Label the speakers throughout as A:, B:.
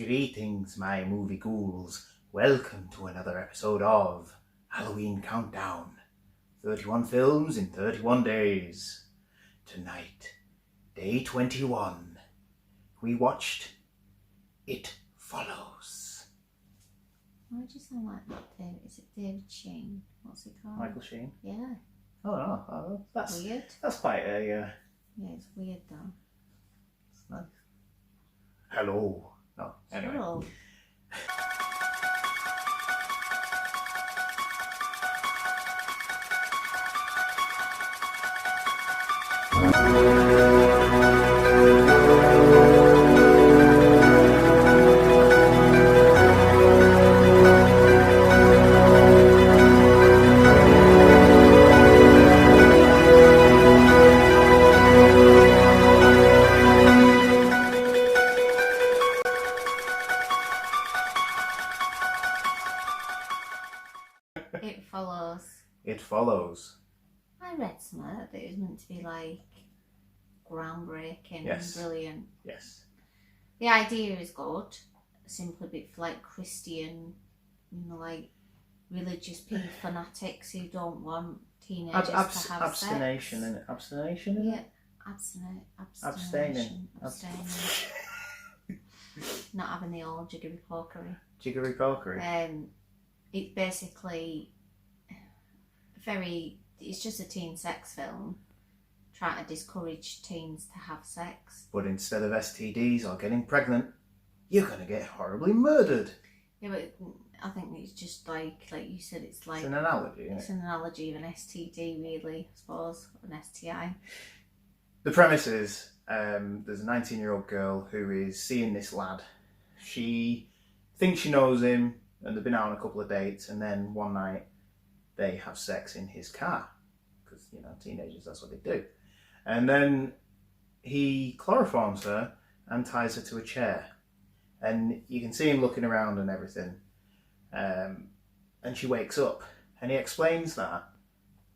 A: Greetings, my movie ghouls. Welcome to another episode of Halloween Countdown. 31 films in 31 days. Tonight, day 21, we watched It Follows.
B: Why do you sound like that, David? Is it David Sheen? What's it called?
A: Michael Sheen?
B: Yeah.
A: Oh no, that's
B: Weird.
A: That's quite a...
B: Yeah, it's weird though.
A: It's nice. Hello. Oh, anyway.
B: Hello. It Follows.
A: It Follows.
B: I read somewhere that it was meant to be like groundbreaking
A: Yes.
B: and brilliant.
A: Yes.
B: The idea is good, simply a bit for like Christian, like religious fanatics who don't want teenagers to have
A: abstination,
B: sex.
A: Isn't it? Abstination, isn't it?
B: Abstaining. Not having the old jiggery pokery.
A: Jiggery pokery.
B: It's basically it's just a teen sex film trying to discourage teens to have sex.
A: But instead of STDs or getting pregnant, you're going to get horribly murdered.
B: Yeah, but I think it's just like you said, it's like...
A: It's an analogy, isn't it?
B: It's an analogy of an STD, really, I suppose, an STI.
A: The premise is there's a 19-year-old girl who is seeing this lad. She thinks she knows him, and they've been out on a couple of dates, and then one night they have sex in his car. Because, teenagers, that's what they do. And then he chloroforms her and ties her to a chair. And you can see him looking around and everything. And she wakes up. And he explains that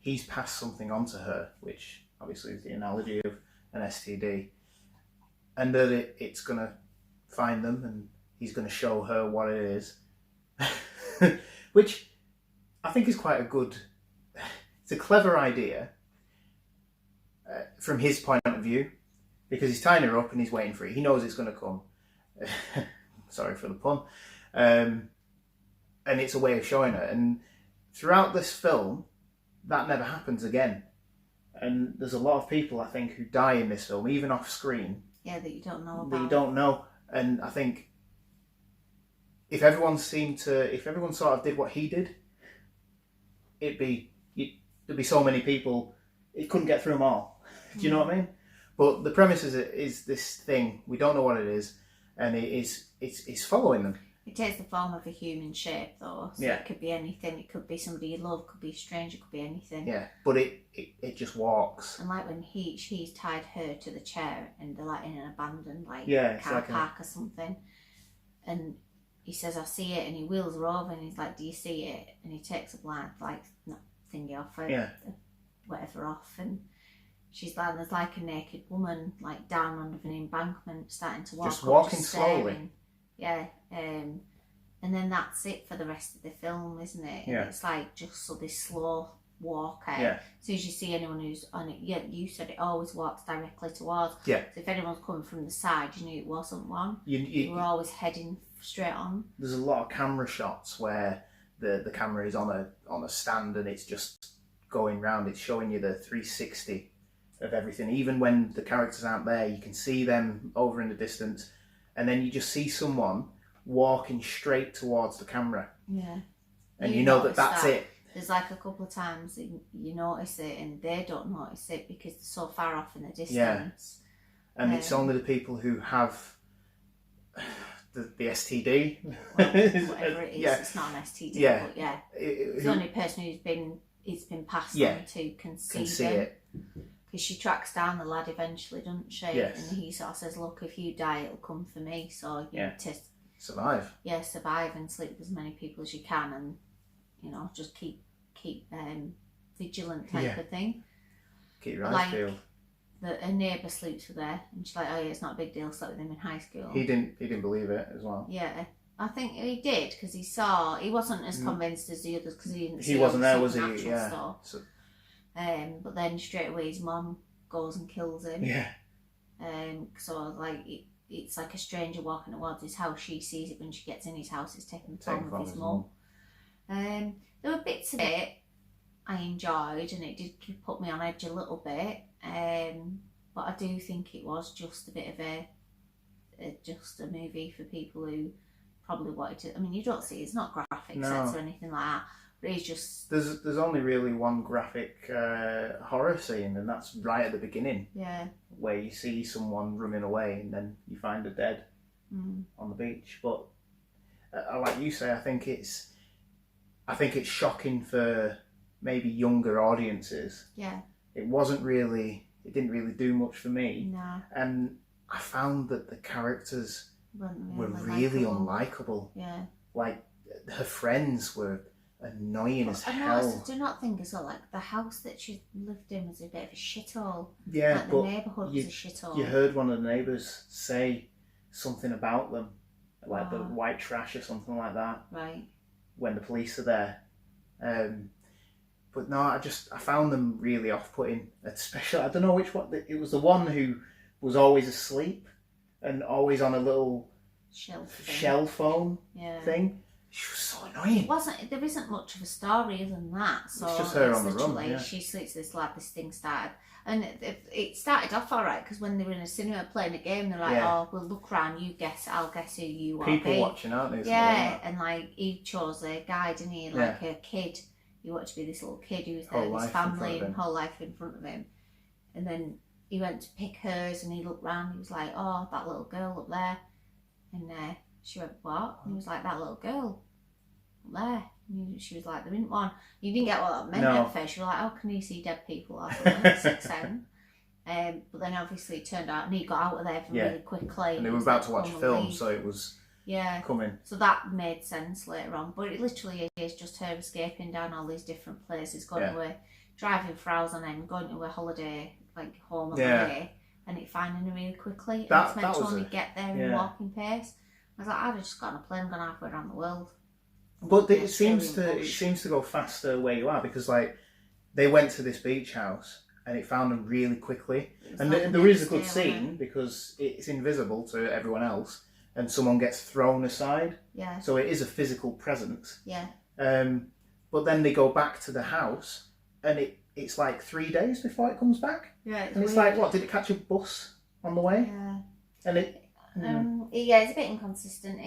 A: he's passed something on to her, which obviously is the analogy of an STD. And that it's going to find them and he's going to show her what it is. Which I think is quite it's a clever idea from his point of view, because he's tying her up and he's waiting for it. He knows it's going to come. Sorry for the pun. And it's a way of showing her. And throughout this film, that never happens again. And there's a lot of people, I think, who die in this film, even off screen.
B: Yeah, that you don't know about.
A: That you don't know. And I think if everyone sort of did what he did, there'd be so many people, it couldn't get through them all. Do you know what I mean? But the premise is this thing, we don't know what it is, and it's following them.
B: It takes the form of a human shape, though. So
A: yeah.
B: It could be anything. It could be somebody you love. It could be a stranger. It could be anything.
A: Yeah, but it just walks.
B: And like when she's tied her to the chair, and they're like in an abandoned car park or something, and he says, "I see it," and he wheels her over, and he's like, "Do you see it?" And he takes a thingy off her, whatever off, and she's like, there's like a naked woman like down under an embankment, starting to walk,
A: just walking slowly.
B: Yeah, and then that's it for the rest of the film, isn't it?
A: Yeah.
B: And it's like just this slow walk.
A: Yeah.
B: As soon as you see anyone who's on it, you said it always walks directly towards.
A: Yeah.
B: So if anyone's coming from the side, you knew it wasn't one.
A: You
B: were always heading straight on.
A: There's a lot of camera shots where the camera is on a stand and it's just going round. It's showing you the 360 of everything. Even when the characters aren't there, you can see them over in the distance, and then you just see someone walking straight towards the camera.
B: Yeah.
A: And you know that's it.
B: There's like a couple of times that you notice it and they don't notice it because they're so far off in the distance.
A: Yeah. And it's only the people who have the STD.
B: Well, whatever it is, it's not an STD, but yeah. It's the only person it's been passed on to can see it. Because she tracks down the lad eventually, doesn't she?
A: Yes.
B: And he sort of says, "Look, if you die, it'll come for me. So you need to
A: survive.
B: Yeah, survive and sleep with as many people as you can, and just keep vigilant type of thing."
A: Keep your eyes peeled.
B: that her neighbour sleeps with her, and she's like, oh yeah, it's not a big deal, slept with him in high school.
A: He didn't believe it as well.
B: Yeah, I think he did, because he wasn't as convinced as the others, because he didn't see
A: he wasn't there, was
B: he?
A: Yeah.
B: Stuff.
A: So...
B: But then straight away his mum goes and kills him.
A: Yeah.
B: So like it's like a stranger walking towards his house. She sees it when she gets in his house. It's taken from his mum. There were bits of it I enjoyed, and it did put me on edge a little bit. But I do think it was just a bit of just a movie for people who probably wanted to. I mean, you don't see it's not graphic sets or anything like that. But it's just
A: there's only really one graphic horror scene, and that's right at the beginning.
B: Yeah.
A: Where you see someone running away, and then you find her dead on the beach. But like you say, I think it's shocking for maybe younger audiences.
B: Yeah.
A: It didn't really do much for me.
B: No.
A: And I found that the characters were really unlikable.
B: Yeah.
A: Like, her friends were annoying as hell.
B: I do not think as well, like, the house that she lived in was a bit of a shithole.
A: Yeah,
B: like,
A: but
B: the neighbourhood was a shithole.
A: You heard one of the neighbours say something about them, like the white trash or something like that.
B: Right.
A: When the police are there. But no, I found them really off-putting. Especially, I don't know which one. It was the one who was always asleep and always on a little shell phone thing. She was so annoying.
B: There isn't much of a story other than that. So
A: it's just her on the run. Yeah.
B: She sleeps with this lad. This thing started, and it started off all right, because when they were in a cinema playing a game, they're like, "Oh, we'll look round. You guess. I'll guess who you are."
A: People watching, aren't they?
B: Yeah, and like he chose a guy, didn't he? Like a kid. He wanted to be this little kid who was there with his family and whole life in front of him. And then he went to pick hers, and he looked round. He was like, "Oh, that little girl up there." And she went, "What?" And he was like, "That little girl up there." And she was like, "There isn't one." You didn't get what that meant at first. You were like, "How can you see dead people?" I thought, that makes sense. But then obviously it turned out, and he got out of there really quickly.
A: And they were about to watch a film, so it was coming.
B: So that made sense later on. But it literally is just her escaping down all these different places, going to a driving for hours on end, going to a holiday, like home away, and it finding her really quickly. And it's meant to only get there in walking pace. I was like, I'd have just got on a plane and gone halfway around the world.
A: But it seems to go faster where you are, because like they went to this beach house and it found them really quickly. And there is a good scene because it's invisible to everyone else, and someone gets thrown aside. Yeah. So it is a physical presence.
B: Yeah.
A: But then they go back to the house, and it's like 3 days before it comes back.
B: Yeah.
A: And it's like, what, did it catch a bus on the way?
B: Yeah.
A: And
B: it's a bit inconsistent.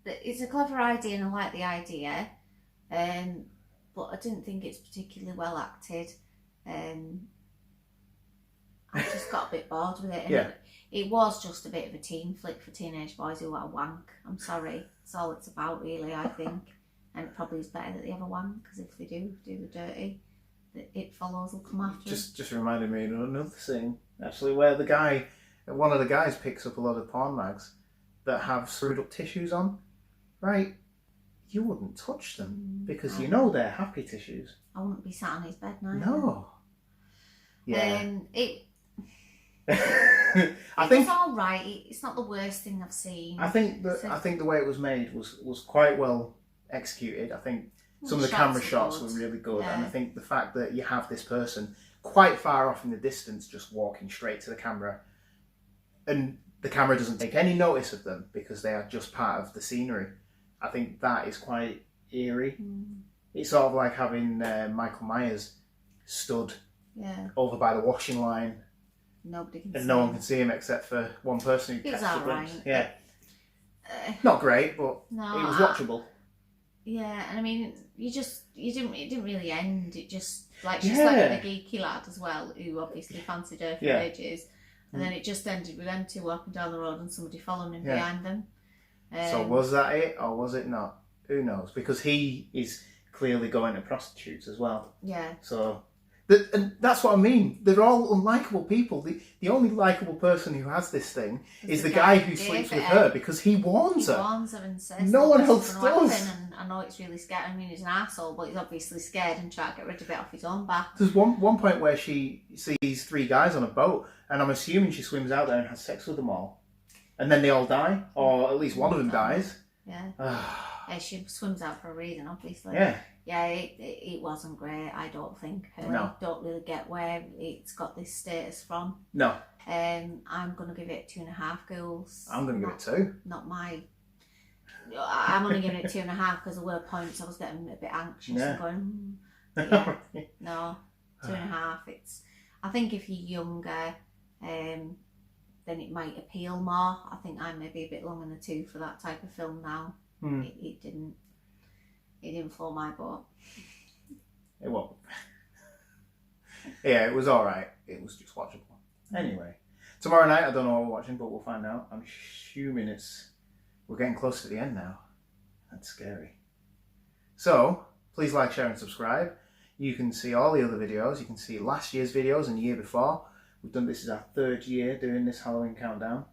B: It's a clever idea, and I like the idea. But I didn't think it's particularly well acted. I just got a bit bored with it. And it was just a bit of a teen flick for teenage boys who want a wank. I'm sorry. That's all it's about, really, I think. And it probably is better that they have a wank, because if they do the dirty, the It Follows will come after.
A: Just reminded me of another scene, actually, where one of the guys picks up a lot of porn mags that have screwed up tissues on. Right? You wouldn't touch them, because you know they're happy tissues.
B: I wouldn't be sat on his bed now.
A: No. Yeah.
B: I think it's all right. It's not the worst thing I've seen.
A: I think the way it was made was quite well executed. I think some of the camera shots were really good, and I think the fact that you have this person quite far off in the distance just walking straight to the camera, and the camera doesn't take any notice of them because they are just part of the scenery. I think that is quite eerie. It's sort of like having Michael Myers stood over by the washing line.
B: Nobody can
A: and no one can see him except for one person who catches the
B: right.
A: Yeah. Not great, but it was watchable.
B: Yeah, and I mean, it didn't really end. It just, like, she slept with a geeky lad as well, who obviously fancied her for ages. And then it just ended with them two walking down the road and somebody following him behind them.
A: So was that it, or was it not? Who knows? Because he is clearly going to prostitutes as well.
B: Yeah.
A: So And that's what I mean. They're all unlikable people. The only likable person who has this thing is the guy who sleeps with her because he warns her.
B: He warns her and says,
A: no one else does.
B: And I know it's really scary. I mean, he's an arsehole, but he's obviously scared and trying to get rid of it off his own back.
A: There's one point where she sees 3 guys on a boat, and I'm assuming she swims out there and has sex with them all. And then they all die, or at least one of them dies.
B: Yeah. Yeah, she swims out for a reason, obviously.
A: Yeah.
B: Yeah, it wasn't great, I don't think.
A: No.
B: I don't really get where it's got this status from.
A: No.
B: I'm going to give it 2.5 ghouls.
A: I'm going to give it 2.
B: Not my... I'm only giving it 2.5 because there were points I was getting a bit anxious and going... Yeah, no, 2.5. I think if you're younger, then it might appeal more. I think I may be a bit long in the tooth for that type of film now. It didn't float my boat.
A: It won't. Yeah, it was alright. It was just watchable. Anyway, tomorrow night, I don't know what we're watching, but we'll find out. I'm assuming we're getting close to the end now. That's scary. So, please like, share and subscribe. You can see all the other videos. You can see last year's videos and the year before. This is our 3rd year doing this Halloween countdown.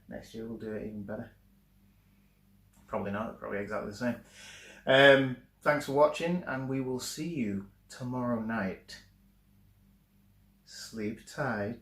A: Next year we'll do it even better. Probably not, probably exactly the same. Thanks for watching, and we will see you tomorrow night. Sleep tight.